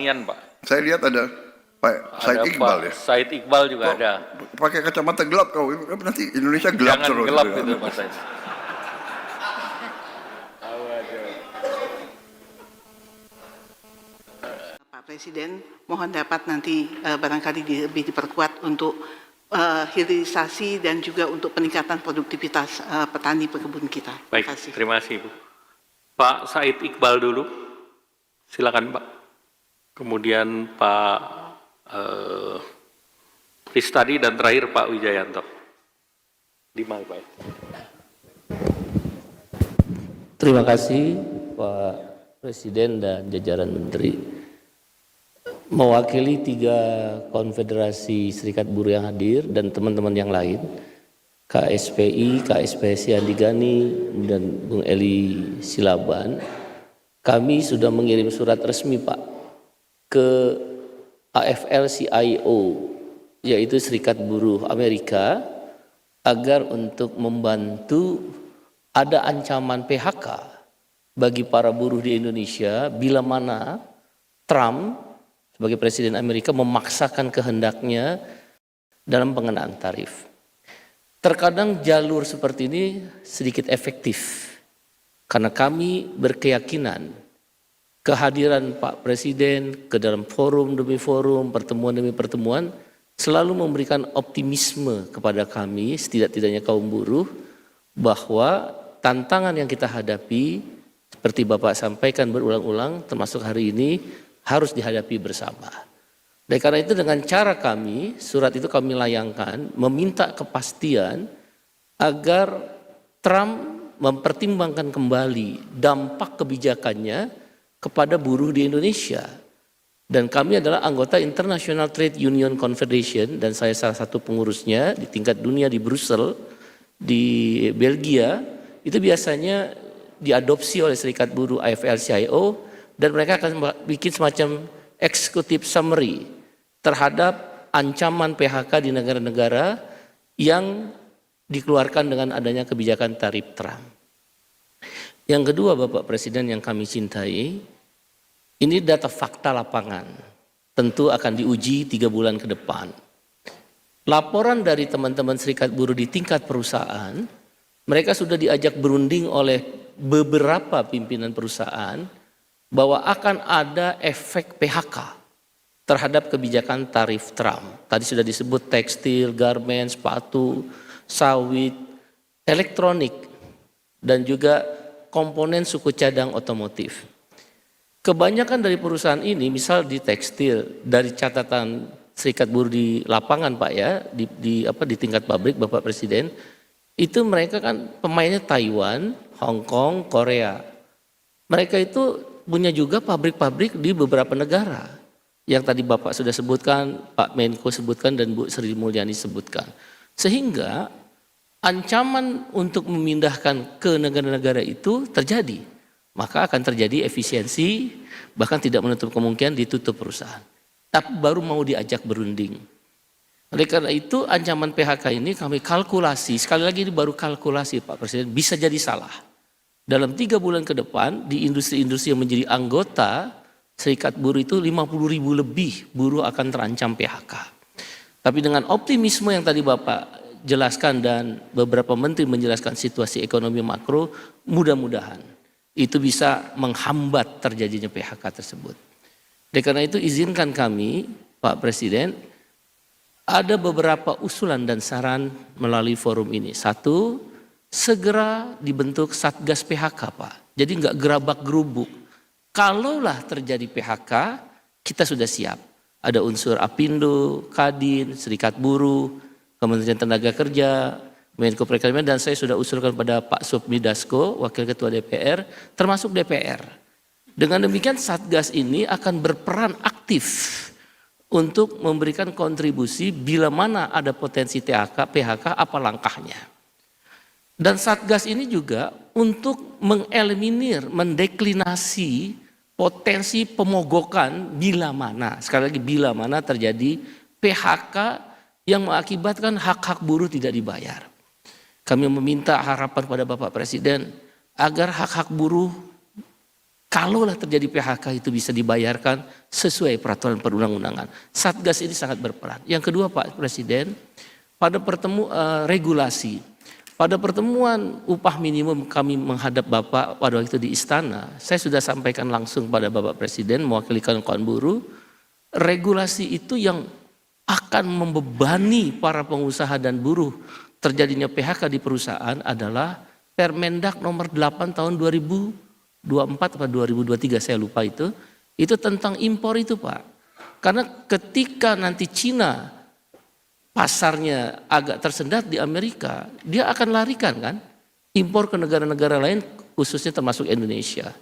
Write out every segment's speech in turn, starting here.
Pak. Saya lihat ada Pak Said Iqbal ya. Said Iqbal juga ada. Pakai kacamata gelap kau, nanti Indonesia gelap Jangan terus. gelap itu Mas Said. Pak Presiden, mohon dapat nanti barangkali lebih diperkuat untuk hilirisasi dan juga untuk peningkatan produktivitas petani pekebun kita. Baik, terima kasih Bu. Pak Said Iqbal dulu, silakan Pak. Kemudian Pak Ristadi dan terakhir Pak Wijayanto. 5 Pak. Terima kasih Pak Presiden dan jajaran Menteri. Mewakili 3 konfederasi serikat buruh yang hadir dan teman-teman yang lain, KSPI, KSPSI Andi Gani, dan Bung Eli Silaban, kami sudah mengirim surat resmi Pak ke AFL-CIO, yaitu Serikat Buruh Amerika, agar untuk membantu ada ancaman PHK bagi para buruh di Indonesia bila mana Trump sebagai Presiden Amerika memaksakan kehendaknya dalam pengenaan tarif. Terkadang jalur seperti ini sedikit efektif karena kami berkeyakinan kehadiran Pak Presiden ke dalam forum demi forum, pertemuan demi pertemuan selalu memberikan optimisme kepada kami, setidak-tidaknya kaum buruh, bahwa tantangan yang kita hadapi seperti Bapak sampaikan berulang-ulang termasuk hari ini harus dihadapi bersama. Dan karena itu dengan cara kami, surat itu kami layangkan meminta kepastian agar Trump mempertimbangkan kembali dampak kebijakannya kepada buruh di Indonesia. Dan kami adalah anggota International Trade Union Confederation dan saya salah satu pengurusnya di tingkat dunia di Brussel, di Belgia. Itu biasanya diadopsi oleh Serikat Buruh AFL-CIO dan mereka akan bikin semacam executive summary terhadap ancaman PHK di negara-negara yang dikeluarkan dengan adanya kebijakan tarif Trump. Yang kedua Bapak Presiden yang kami cintai, ini data fakta lapangan, tentu akan diuji 3 bulan ke depan. Laporan dari teman-teman serikat buruh di tingkat perusahaan, mereka sudah diajak berunding oleh beberapa pimpinan perusahaan bahwa akan ada efek PHK terhadap kebijakan tarif Trump. Tadi sudah disebut tekstil, garmen, sepatu, sawit, elektronik, dan juga komponen suku cadang otomotif. Kebanyakan dari perusahaan ini, misal di tekstil, dari catatan serikat buruh di lapangan Pak ya, di tingkat pabrik Bapak Presiden, itu mereka kan pemainnya Taiwan, Hong Kong, Korea. Mereka itu punya juga pabrik-pabrik di beberapa negara. Yang tadi Bapak sudah sebutkan, Pak Menko sebutkan, dan Bu Sri Mulyani sebutkan. Sehingga ancaman untuk memindahkan ke negara-negara itu terjadi. Maka akan terjadi efisiensi, bahkan tidak menutup kemungkinan ditutup perusahaan. Tapi baru mau diajak berunding. Oleh karena itu ancaman PHK ini kami kalkulasi, sekali lagi ini baru kalkulasi Pak Presiden, bisa jadi salah. Dalam 3 bulan ke depan di industri-industri yang menjadi anggota serikat buruh itu 50.000 lebih buruh akan terancam PHK. Tapi dengan optimisme yang tadi Bapak jelaskan dan beberapa menteri menjelaskan situasi ekonomi makro, mudah-mudahan itu bisa menghambat terjadinya PHK tersebut. Oleh karena itu izinkan kami Pak Presiden ada beberapa usulan dan saran melalui forum ini. 1, segera dibentuk Satgas PHK Pak. Jadi enggak gerabak-gerubuk. Kalaulah terjadi PHK, kita sudah siap. Ada unsur Apindo, Kadin, Serikat Buruh, Kementerian Tenaga Kerja, Menko Perekonomian, dan saya sudah usulkan pada Pak Supmi Dasko, Wakil Ketua DPR, termasuk DPR. Dengan demikian Satgas ini akan berperan aktif untuk memberikan kontribusi bila mana ada potensi PHK, apa langkahnya. Dan Satgas ini juga untuk mengeliminir, mendeklinasi potensi pemogokan bila mana, sekali lagi bila mana terjadi PHK yang mengakibatkan hak-hak buruh tidak dibayar. Kami meminta harapan pada Bapak Presiden agar hak-hak buruh Kalaulah terjadi PHK itu bisa dibayarkan sesuai peraturan perundang-undangan. Satgas ini sangat berperan. Yang kedua Pak Presiden, pada regulasi. Pada pertemuan upah minimum kami menghadap Bapak pada waktu itu di istana, saya sudah sampaikan langsung pada Bapak Presiden mewakili kawan-kawan buruh, regulasi itu yang akan membebani para pengusaha dan buruh terjadinya PHK di perusahaan adalah Permendak nomor 8 tahun 2024 atau 2023 saya lupa itu tentang impor itu Pak. Karena ketika nanti Cina pasarnya agak tersendat di Amerika, dia akan larikan kan impor ke negara-negara lain khususnya termasuk Indonesia.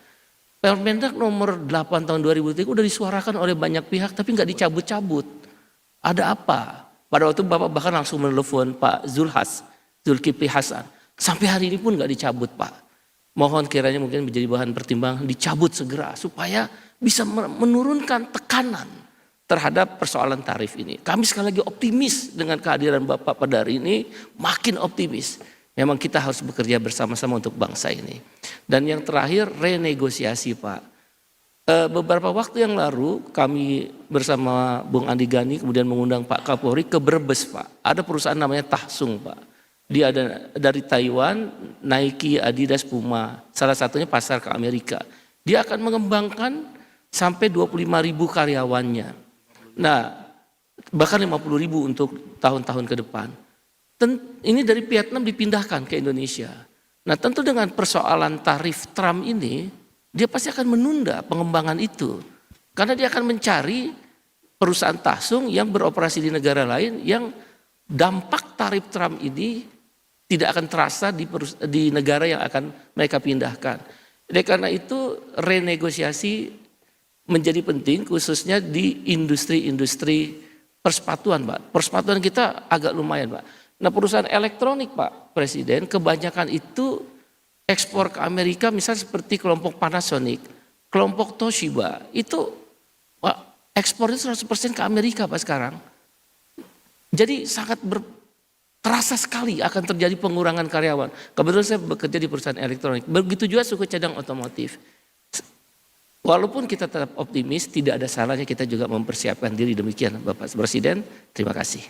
Permendak nomor 8 tahun 2003 udah disuarakan oleh banyak pihak tapi nggak dicabut-cabut. Ada apa? Pada waktu Bapak bahkan langsung menelepon Pak Zulkifli Hasan. Sampai hari ini pun nggak dicabut Pak. Mohon kiranya mungkin menjadi bahan pertimbangan dicabut segera supaya bisa menurunkan tekanan terhadap persoalan tarif ini. Kami sekali lagi optimis dengan kehadiran Bapak pada hari ini, makin optimis. Memang kita harus bekerja bersama-sama untuk bangsa ini. Dan yang terakhir renegosiasi Pak. Beberapa waktu yang lalu kami bersama Bung Andi Gani kemudian mengundang Pak Kapolri ke Brebes Pak. Ada perusahaan namanya Tahsung Pak. Dia ada dari Taiwan, Nike, Adidas, Puma. Salah satunya pasar ke Amerika. Dia akan mengembangkan sampai 25.000 karyawannya. Nah, bahkan 50.000 untuk tahun-tahun ke depan. Ini dari Vietnam dipindahkan ke Indonesia. Nah, tentu dengan persoalan tarif Trump ini, dia pasti akan menunda pengembangan itu. Karena dia akan mencari perusahaan Tahsung yang beroperasi di negara lain yang dampak tarif Trump ini tidak akan terasa di negara yang akan mereka pindahkan. Oleh karena itu renegosiasi menjadi penting khususnya di industri-industri persepatuan Pak. Persepatuan kita agak lumayan Pak. Nah perusahaan elektronik Pak Presiden kebanyakan itu ekspor ke Amerika misalnya seperti kelompok Panasonic, kelompok Toshiba itu Pak, ekspornya 100% ke Amerika Pak sekarang. Jadi sangat terasa sekali akan terjadi pengurangan karyawan. Kebetulan saya bekerja di perusahaan elektronik. Begitu juga suku cadang otomotif. Walaupun kita tetap optimis, tidak ada salahnya kita juga mempersiapkan diri demikian Bapak Presiden. Terima kasih.